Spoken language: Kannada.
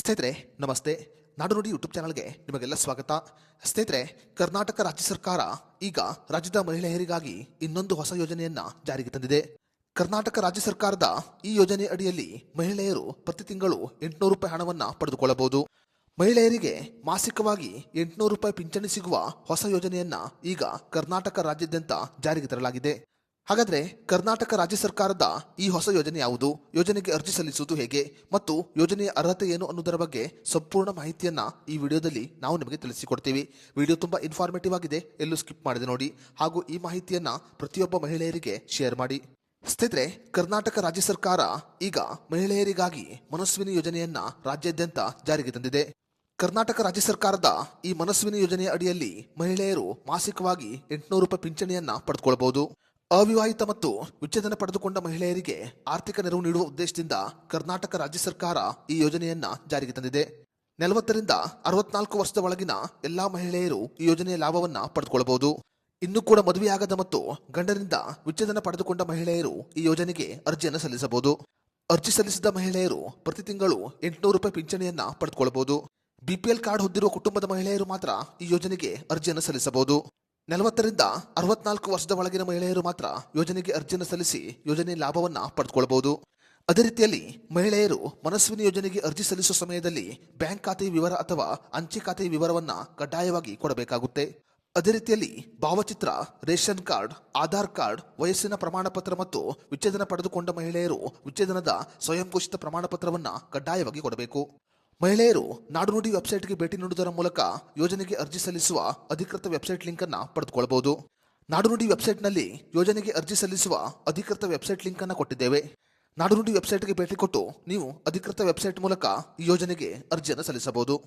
ಸ್ನೇಹಿತರೆ ನಮಸ್ತೆ. ನಾಡು ನುಡಿ ಯೂಟ್ಯೂಬ್ ಚಾನಲ್ಗೆ ನಿಮಗೆಲ್ಲ ಸ್ವಾಗತ. ಸ್ನೇಹಿತರೆ, ಕರ್ನಾಟಕ ರಾಜ್ಯ ಸರ್ಕಾರ ಈಗ ರಾಜ್ಯದ ಮಹಿಳೆಯರಿಗಾಗಿ ಇನ್ನೊಂದು ಹೊಸ ಯೋಜನೆಯನ್ನ ಜಾರಿಗೆ ತಂದಿದೆ. ಕರ್ನಾಟಕ ರಾಜ್ಯ ಸರ್ಕಾರದ ಈ ಯೋಜನೆ ಅಡಿಯಲ್ಲಿ ಮಹಿಳೆಯರು ಪ್ರತಿ ತಿಂಗಳು 800 ರೂಪಾಯಿ ಹಣವನ್ನ ಪಡೆದುಕೊಳ್ಳಬಹುದು. ಮಹಿಳೆಯರಿಗೆ ಮಾಸಿಕವಾಗಿ 800 ರೂಪಾಯಿ ಪಿಂಚಣಿ ಸಿಗುವ ಹೊಸ ಯೋಜನೆಯನ್ನ ಈಗ ಕರ್ನಾಟಕ ರಾಜ್ಯಾದ್ಯಂತ ಜಾರಿಗೆ ತರಲಾಗಿದೆ. ಹಾಗಾದ್ರೆ ಕರ್ನಾಟಕ ರಾಜ್ಯ ಸರ್ಕಾರದ ಈ ಹೊಸ ಯೋಜನೆ ಯಾವುದು, ಯೋಜನೆಗೆ ಅರ್ಜಿ ಸಲ್ಲಿಸುವುದು ಹೇಗೆ ಮತ್ತು ಯೋಜನೆಯ ಅರ್ಹತೆ ಏನು ಅನ್ನೋದರ ಬಗ್ಗೆ ಸಂಪೂರ್ಣ ಮಾಹಿತಿಯನ್ನ ಈ ವಿಡಿಯೋದಲ್ಲಿ ನಾವು ನಿಮಗೆ ತಿಳಿಸಿಕೊಡ್ತೀವಿ. ವಿಡಿಯೋ ತುಂಬಾ ಇನ್ಫಾರ್ಮೇಟಿವ್ ಆಗಿದೆ, ಎಲ್ಲೂ ಸ್ಕಿಪ್ ಮಾಡದೆ ನೋಡಿ. ಹಾಗೂ ಈ ಮಾಹಿತಿಯನ್ನ ಪ್ರತಿಯೊಬ್ಬ ಮಹಿಳೆಯರಿಗೆ ಶೇರ್ ಮಾಡಿ. ಸ್ನೇಹಿತರೆ, ಕರ್ನಾಟಕ ರಾಜ್ಯ ಸರ್ಕಾರ ಈಗ ಮಹಿಳೆಯರಿಗಾಗಿ ಮನಸ್ವಿನಿ ಯೋಜನೆಯನ್ನ ರಾಜ್ಯಾದ್ಯಂತ ಜಾರಿಗೆ ತಂದಿದೆ. ಕರ್ನಾಟಕ ರಾಜ್ಯ ಸರ್ಕಾರದ ಈ ಮನಸ್ವಿನಿ ಯೋಜನೆಯ ಅಡಿಯಲ್ಲಿ ಮಹಿಳೆಯರು ಮಾಸಿಕವಾಗಿ 800 ರೂಪಾಯಿ ಪಿಂಚಣಿಯನ್ನ ಪಡೆದುಕೊಳ್ಳಬಹುದು. ಅವಿವಾಹಿತ ಮತ್ತು ವಿಚ್ಛೇದನ ಪಡೆದುಕೊಂಡ ಮಹಿಳೆಯರಿಗೆ ಆರ್ಥಿಕ ನೆರವು ನೀಡುವ ಉದ್ದೇಶದಿಂದ ಕರ್ನಾಟಕ ರಾಜ್ಯ ಸರ್ಕಾರ ಈ ಯೋಜನೆಯನ್ನ ಜಾರಿಗೆ ತಂದಿದೆ. 40 ರಿಂದ 64 ವರ್ಷದ ಒಳಗಿನ ಎಲ್ಲಾ ಮಹಿಳೆಯರು ಈ ಯೋಜನೆಯ ಲಾಭವನ್ನ ಪಡೆದುಕೊಳ್ಳಬಹುದು. ಇನ್ನೂ ಕೂಡ ಮದುವೆಯಾಗದ ಮತ್ತು ಗಂಡನಿಂದ ವಿಚ್ಛೇದನ ಪಡೆದುಕೊಂಡ ಮಹಿಳೆಯರು ಈ ಯೋಜನೆಗೆ ಅರ್ಜಿಯನ್ನು ಸಲ್ಲಿಸಬಹುದು. ಅರ್ಜಿ ಸಲ್ಲಿಸಿದ ಮಹಿಳೆಯರು ಪ್ರತಿ ತಿಂಗಳು 800 ರೂಪಾಯಿ ಪಿಂಚಣಿಯನ್ನ ಪಡೆದುಕೊಳ್ಳಬಹುದು. ಬಿಪಿಎಲ್ ಕಾರ್ಡ್ ಹೊಂದಿರುವ ಕುಟುಂಬದ ಮಹಿಳೆಯರು ಮಾತ್ರ ಈ ಯೋಜನೆಗೆ ಅರ್ಜಿಯನ್ನು ಸಲ್ಲಿಸಬಹುದು. 40 ರಿಂದ 64 ವರ್ಷದ ಒಳಗಿನ ಮಹಿಳೆಯರು ಮಾತ್ರ ಯೋಜನೆಗೆ ಅರ್ಜಿಯನ್ನು ಸಲ್ಲಿಸಿ ಯೋಜನೆಯ ಲಾಭವನ್ನ ಪಡೆದುಕೊಳ್ಳಬಹುದು. ಅದೇ ರೀತಿಯಲ್ಲಿ ಮಹಿಳೆಯರು ಮನಸ್ವಿನಿ ಯೋಜನೆಗೆ ಅರ್ಜಿ ಸಲ್ಲಿಸುವ ಸಮಯದಲ್ಲಿ ಬ್ಯಾಂಕ್ ಖಾತೆಯ ವಿವರ ಅಥವಾ ಅಂಚೆ ಖಾತೆಯ ವಿವರವನ್ನ ಕಡ್ಡಾಯವಾಗಿ ಕೊಡಬೇಕಾಗುತ್ತೆ. ಅದೇ ರೀತಿಯಲ್ಲಿ ಭಾವಚಿತ್ರ, ರೇಷನ್ ಕಾರ್ಡ್, ಆಧಾರ್ ಕಾರ್ಡ್, ವಯಸ್ಸಿನ ಪ್ರಮಾಣ ಪತ್ರ ಮತ್ತು ವಿಚ್ಛೇದನ ಪಡೆದುಕೊಂಡ ಮಹಿಳೆಯರು ವಿಚ್ಛೇದನದ ಸ್ವಯಂ ಘೋಷಿತ ಪ್ರಮಾಣ ಪತ್ರವನ್ನ ಕಡ್ಡಾಯವಾಗಿ ಕೊಡಬೇಕು. ಮಹಿಳೆಯರು ನಾಡು ನುಡಿ ವೆಬ್ಸೈಟ್ಗೆ ಭೇಟಿ ನೀಡುವುದರ ಮೂಲಕ ಯೋಜನೆಗೆ ಅರ್ಜಿ ಸಲ್ಲಿಸುವ ಅಧಿಕೃತ ವೆಬ್ಸೈಟ್ ಲಿಂಕ್ ಅನ್ನ ಪಡೆದುಕೊಳ್ಳಬಹುದು. ನಾಡು ನುಡಿ ವೆಬ್ಸೈಟ್ನಲ್ಲಿ ಯೋಜನೆಗೆ ಅರ್ಜಿ ಸಲ್ಲಿಸುವ ಅಧಿಕೃತ ವೆಬ್ಸೈಟ್ ಲಿಂಕ್ ಅನ್ನು ಕೊಟ್ಟಿದ್ದೇವೆ. ನಾಡು ನುಡಿ ವೆಬ್ಸೈಟ್ಗೆ ಭೇಟಿ ಕೊಟ್ಟು ನೀವು ಅಧಿಕೃತ ವೆಬ್ಸೈಟ್ ಮೂಲಕ ಈ ಯೋಜನೆಗೆ ಅರ್ಜಿಯನ್ನು ಸಲ್ಲಿಸಬಹುದು.